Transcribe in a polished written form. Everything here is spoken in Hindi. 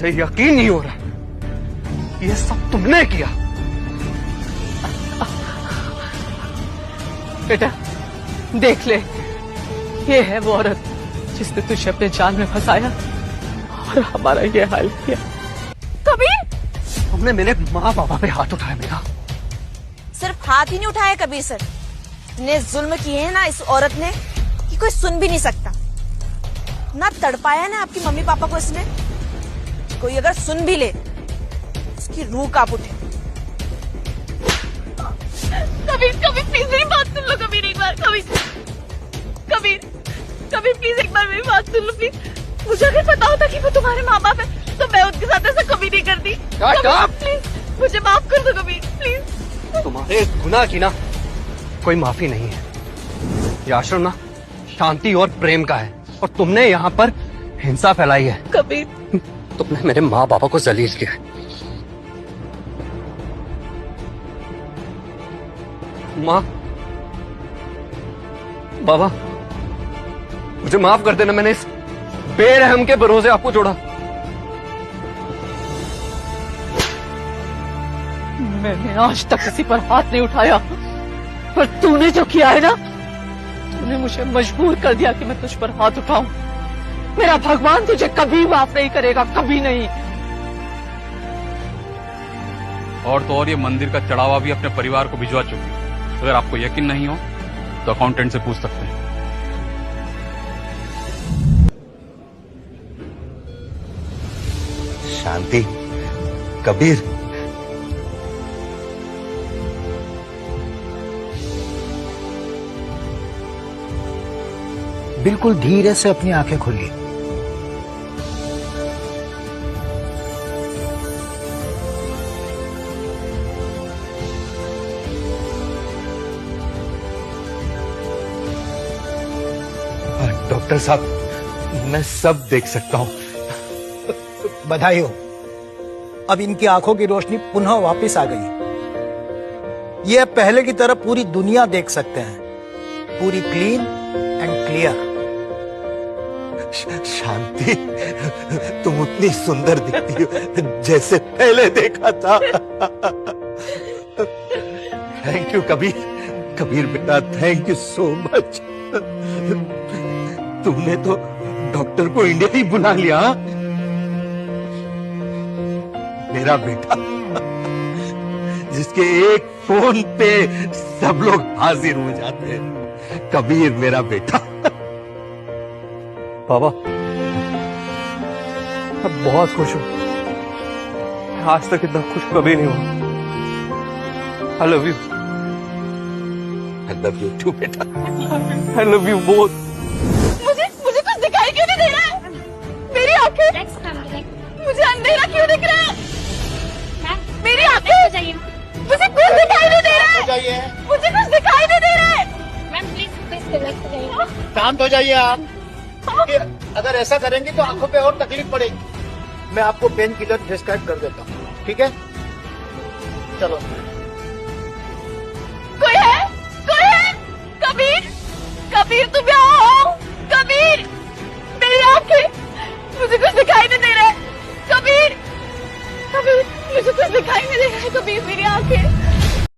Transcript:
मुझे यकीन नहीं हो रहा, ये सब तुमने किया। बेटा देख ले, ये है वो औरत जिसने तुझे अपने जाल में फंसाया और हमारा ये हाल किया। कबीर, तुमने मेरे माँ बाबा पे हाथ उठाया मेरा। सिर्फ हाथ ही नहीं उठाया कबीर सर, इतने जुल्म किए हैं ना इस औरत ने कि कोई सुन भी नहीं सकता। ना तड़पाया ना आपकी मम्मी पापा को इसने, कोई अगर सुन भी ले उसकी रूह कांप उठे। कबीर कबीर प्लीज मेरी बात सुन लो, कबीर एक बार, कबीर कबीर कबीर प्लीज एक बार मेरी बात सुन लो प्लीज। मुझे अगर पता होता कि वो तुम्हारे माँ बाप है तो मैं उनके साथ ऐसा कभी नहीं करती। प्लीज मुझे माफ कर दो कबीर प्लीज। तुम्हारे गुनाह की ना कोई माफी नहीं है। ये आश्रम ना शांति और प्रेम का है और तुमने यहाँ पर हिंसा फैलाई है। कबीर तुमने मेरे माँ बाबा को जलील किया है। माँ बाबा मुझे माफ कर देना, मैंने इस बेरहम के भरोसे आपको जोड़ा। मैंने आज तक किसी पर हाथ नहीं उठाया, पर तूने जो किया है ना, तूने मुझे मजबूर कर दिया कि मैं तुझ पर हाथ उठाऊं। मेरा भगवान तुझे कभी माफ नहीं करेगा, कभी नहीं। और तो और ये मंदिर का चढ़ावा भी अपने परिवार को भिजवा चुकी है। अगर आपको यकीन नहीं हो तो अकाउंटेंट से पूछ सकते हैं। शांति, कबीर, बिल्कुल धीरे से अपनी आंखें खोलिए। डॉक्टर साहब, मैं सब देख सकता हूं। बधाई हो, अब इनकी आंखों की रोशनी पुनः वापस आ गई। ये अब पहले की तरह पूरी दुनिया देख सकते हैं, पूरी क्लीन एंड क्लियर। शांति, तुम उतनी सुंदर दिखती हो जैसे पहले देखा था। थैंक यू कबीर, कबीर बेटा, थैंक यू सो मच। तुमने तो डॉक्टर को इंडिया ही बुला लिया। मेरा बेटा, जिसके एक फोन पे सब लोग हाजिर हो जाते हैं, कबीर मेरा बेटा। बाबा मैं बहुत खुश हूं, आज तक इतना खुश कभी नहीं हुआ। I love you. I love you too बेटा। I love you both. मुझे कुछ दिखाई क्यों नहीं दे रहा है? मेरी आंखें, मुझे अंधेरा क्यों दिख रहा है? मेरी आंखें, मुझे कुछ दिखाई नहीं दे रहा है। मुझे कुछ दिखाई नहीं दे रहा है। मैम प्लीज रिलैक्स हो जाइए। शांत हो जाइए आप। अगर ऐसा करेंगे तो आंखों पे और तकलीफ पड़ेगी। मैं आपको पेन किलर प्रिस्क्राइब कर देता हूँ, ठीक है? चलो।